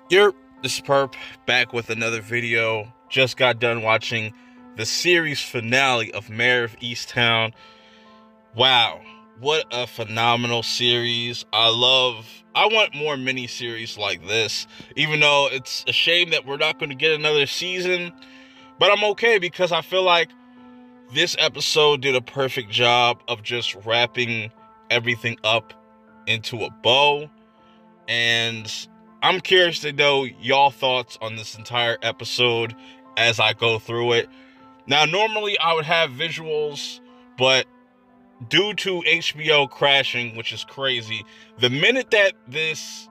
Yep, this is Perp back with another video. Just got done watching the series finale of Mare of Easttown. Wow, what a phenomenal series. I want more mini-series like this, even though it's a shame that we're not going to get another season, but I'm okay because I feel like this episode did a perfect job of just wrapping everything up into a bow. And I'm curious to know y'all thoughts on this entire episode as I go through it. Now, normally I would have visuals, but due to HBO crashing, which is crazy, the minute that this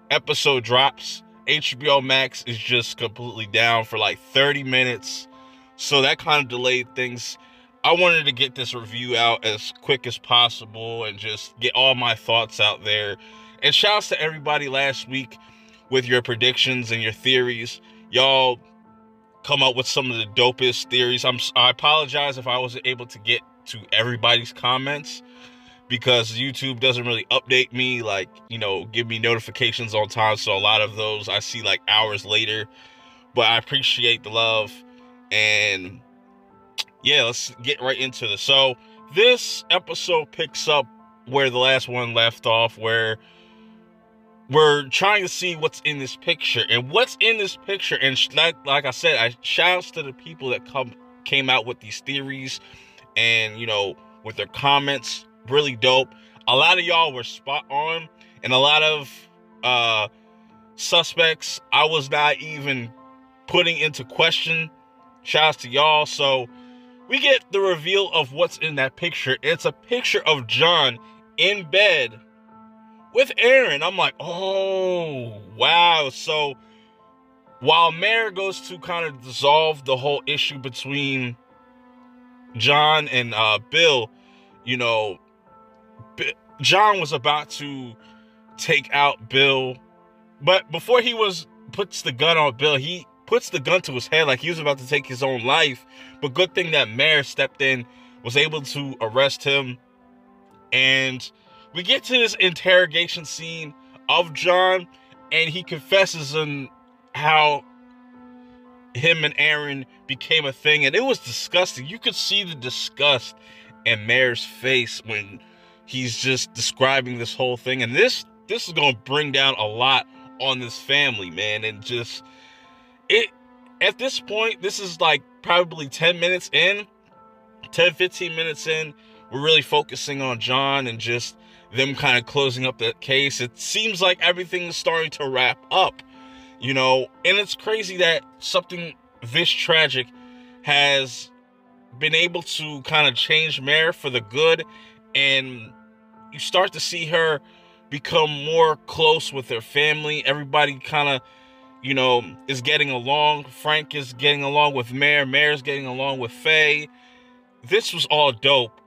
episode drops, HBO Max is just completely down for like 30 minutes. So that kind of delayed things. I wanted to get this review out as quick as possible and just get all my thoughts out there. And shouts to everybody last week with your predictions and your theories. Y'all come up with some of the dopest theories. I apologize if I wasn't able to get to everybody's comments because YouTube doesn't really update me, like, give me notifications on time. So a lot of those I see like hours later. But I appreciate the love. And yeah, let's get right into this. So this episode picks up where the last one left off, where we're trying to see what's in this picture. And what's in this picture, and like I said, I shouts to the people that came out with these theories and, with their comments. Really dope. A lot of y'all were spot on, and a lot of suspects I was not even putting into question. Shouts to y'all. So we get the reveal of what's in that picture. It's a picture of John in bed with Aaron. I'm like, oh, wow. So while Mare goes to kind of dissolve the whole issue between John and Bill, John was about to take out Bill, but before he puts the gun on Bill, he puts the gun to his head like he was about to take his own life. But good thing that Mare stepped in, was able to arrest him. And we get to this interrogation scene of John, and he confesses on how him and Aaron became a thing. And it was disgusting. You could see the disgust in Mare's face when he's just describing this whole thing. And this is going to bring down a lot on this family, man. And just at this point, this is like probably 10 minutes in, 10, 15 minutes in, we're really focusing on John and just them kind of closing up the case. It seems like everything is starting to wrap up, and it's crazy that something this tragic has been able to kind of change Mare for the good, and you start to see her become more close with her family. Everybody kind of, is getting along. Frank is getting along with Mare. Mare's getting along with Faye. This was all dope.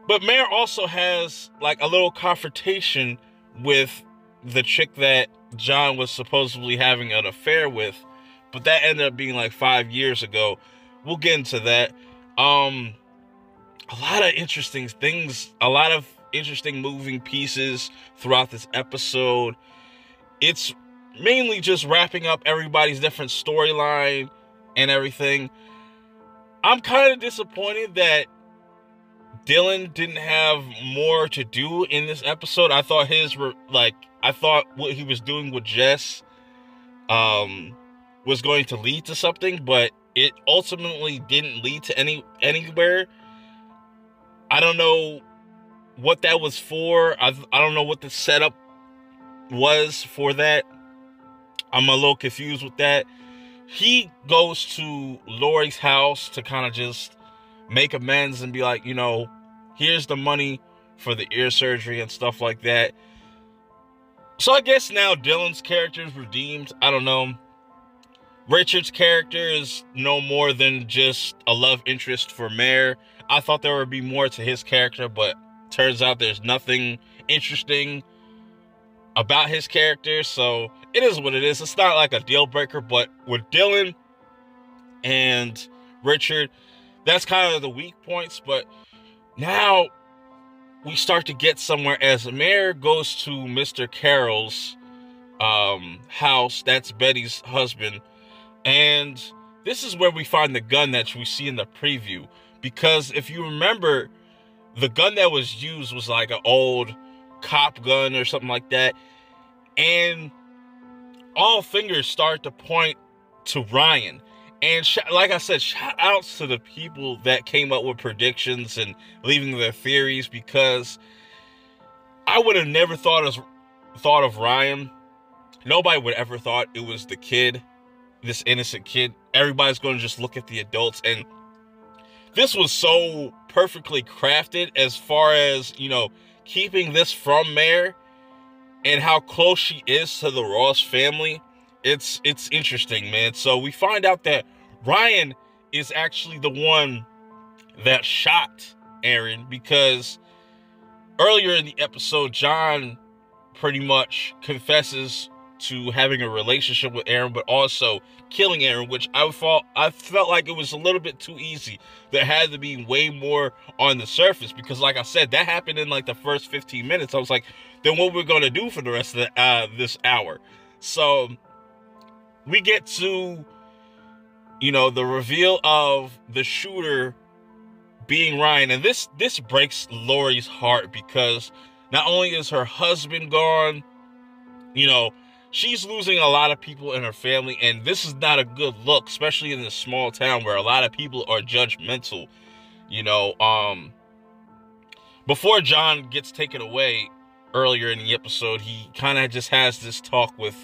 But Mare also has like a little confrontation with the chick that John was supposedly having an affair with, but that ended up being like 5 years ago. We'll get into that. A lot of interesting things, a lot of interesting moving pieces throughout this episode. It's mainly just wrapping up everybody's different storyline and everything. I'm kind of disappointed that Dylan didn't have more to do in this episode. I thought what he was doing with Jess was going to lead to something, but it ultimately didn't lead to anywhere. I don't know what that was for. I don't know what the setup was for that. I'm a little confused with that. He goes to Lori's house to kind of just make amends and be like, here's the money for the ear surgery and stuff like that. So I guess now Dylan's character is redeemed. I don't know. Richard's character is no more than just a love interest for Mare. I thought there would be more to his character, but turns out there's nothing interesting about his character. So it is what it is. It's not like a deal breaker, but with Dylan and Richard, that's kind of the weak points. But now we start to get somewhere as Mare goes to Mr. Carroll's house. That's Betty's husband. And this is where we find the gun that we see in the preview. Because if you remember, the gun that was used was like an old cop gun or something like that. And all fingers start to point to Ryan. And like I said, shout outs to the people that came up with predictions and leaving their theories, because I would have never thought of Ryan. Nobody would ever thought it was the kid, this innocent kid. Everybody's going to just look at the adults. And this was so perfectly crafted as far as, you know, keeping this from Mare and how close she is to the Ross family. It's interesting, man. So we find out that Ryan is actually the one that shot Aaron, because earlier in the episode, John pretty much confesses to having a relationship with Aaron, but also killing Aaron, which I felt like it was a little bit too easy. There had to be way more on the surface, because like I said, that happened in like the first 15 minutes. I was like, then what we're going to do for the rest of this hour? So we get to, you know, the reveal of the shooter being Ryan. And this breaks Lori's heart, because not only is her husband gone, you know, she's losing a lot of people in her family, and this is not a good look, especially in this small town where a lot of people are judgmental. You know, before John gets taken away earlier in the episode, he kind of just has this talk with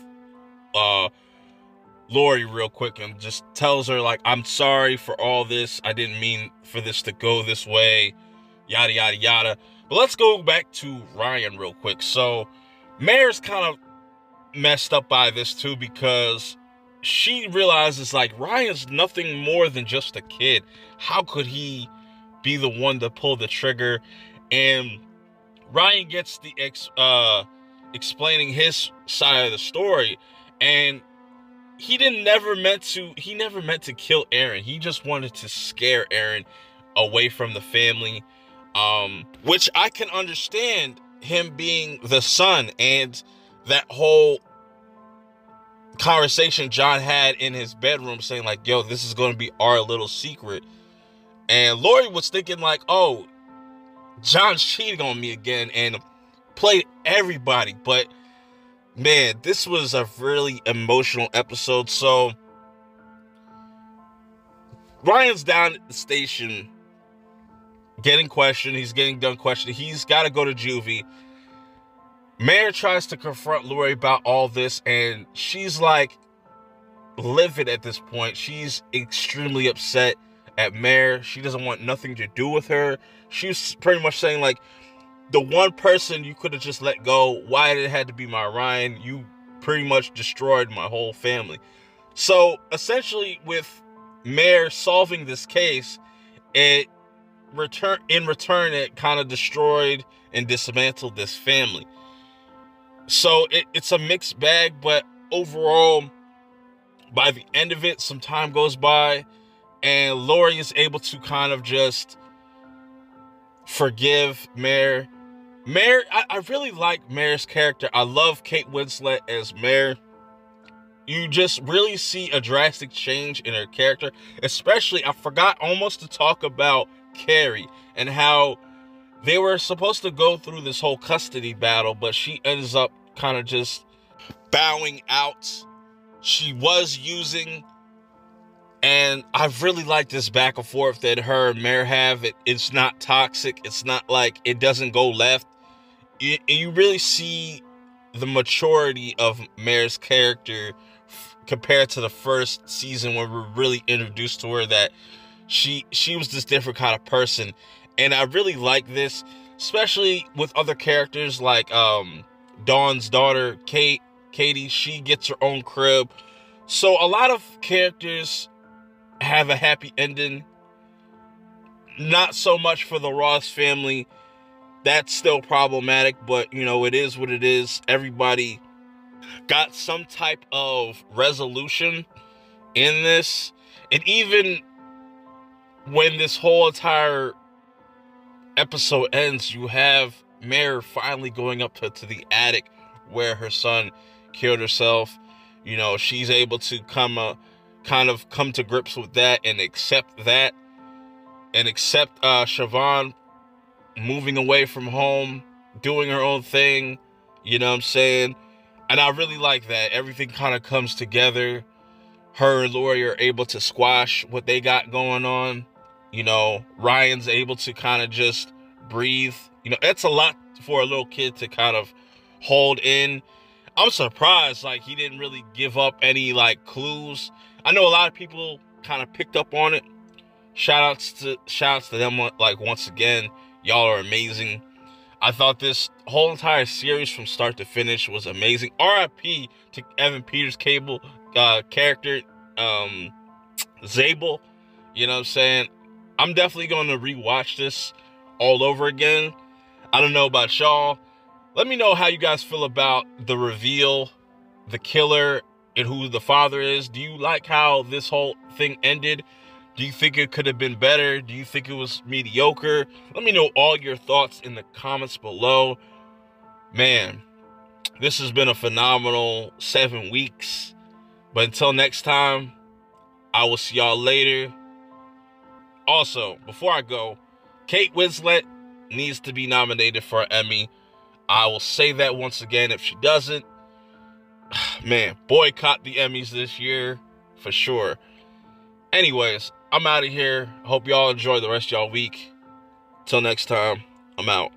Lori real quick and just tells her, like, I'm sorry for all this. I didn't mean for this to go this way, yada, yada, yada. But let's go back to Ryan real quick. So Mare's kind of messed up by this too, because she realizes, like, Ryan's nothing more than just a kid. How could he be the one to pull the trigger? And Ryan gets the explaining his side of the story, and he never meant to kill Aaron. He just wanted to scare Aaron away from the family, which I can understand, him being the son, and that whole conversation John had in his bedroom saying, like, yo, this is going to be our little secret. And Lori was thinking, like, oh, John's cheating on me again, and played everybody. But man, this was a really emotional episode. So Ryan's down at the station getting questioned. He's getting done questioning. He's got to go to juvie. Mare tries to confront Lori about all this, and she's like livid at this point. She's extremely upset at Mare. She doesn't want nothing to do with her. She's pretty much saying, like, the one person you could have just let go, why did it have to be my Ryan? You pretty much destroyed my whole family. So essentially, with Mare solving this case, in return it kind of destroyed and dismantled this family. So it's a mixed bag, but overall, by the end of it, some time goes by, and Lori is able to kind of just forgive Mare. I really like Mare's character. I love Kate Winslet as Mare. You just really see a drastic change in her character. Especially, I forgot almost to talk about Carrie and how they were supposed to go through this whole custody battle, but she ends up kind of just bowing out. She was using, and I really like this back and forth that her and Mare have. It's not toxic. It's not like it doesn't go left. You really see the maturity of Mare's character compared to the first season, when we're really introduced to her, that she was this different kind of person. And I really like this, especially with other characters like Dawn's daughter, Katie. She gets her own crib. So a lot of characters have a happy ending. Not so much for the Ross family. That's still problematic, but, you know, it is what it is. Everybody got some type of resolution in this. And even when this whole entire episode ends, you have Mare finally going up to the attic where her son killed herself. You know, she's able to kind of come to grips with that and accept Siobhan moving away from home, doing her own thing. You know what I'm saying? And I really like that. Everything kind of comes together. Her and Lori are able to squash what they got going on. You know, Ryan's able to kind of just breathe. You know, it's a lot for a little kid to kind of hold in. I'm surprised, like, he didn't really give up any, like, clues. I know a lot of people kind of picked up on it. Shout outs to them, like, once again. Y'all are amazing. I thought this whole entire series from start to finish was amazing. R.I.P. to Evan Peters' character, Zabel. You know what I'm saying? I'm definitely going to rewatch this all over again. I don't know about y'all. Let me know how you guys feel about the reveal, the killer, and who the father is. Do you like how this whole thing ended? Do you think it could have been better? Do you think it was mediocre? Let me know all your thoughts in the comments below. Man, this has been a phenomenal 7 weeks. But until next time, I will see y'all later. Also, before I go, Kate Winslet needs to be nominated for an Emmy. I will say that once again if she doesn't. Man, boycott the Emmys this year for sure. Anyways, I'm out of here. Hope y'all enjoy the rest of y'all week. Till next time, I'm out.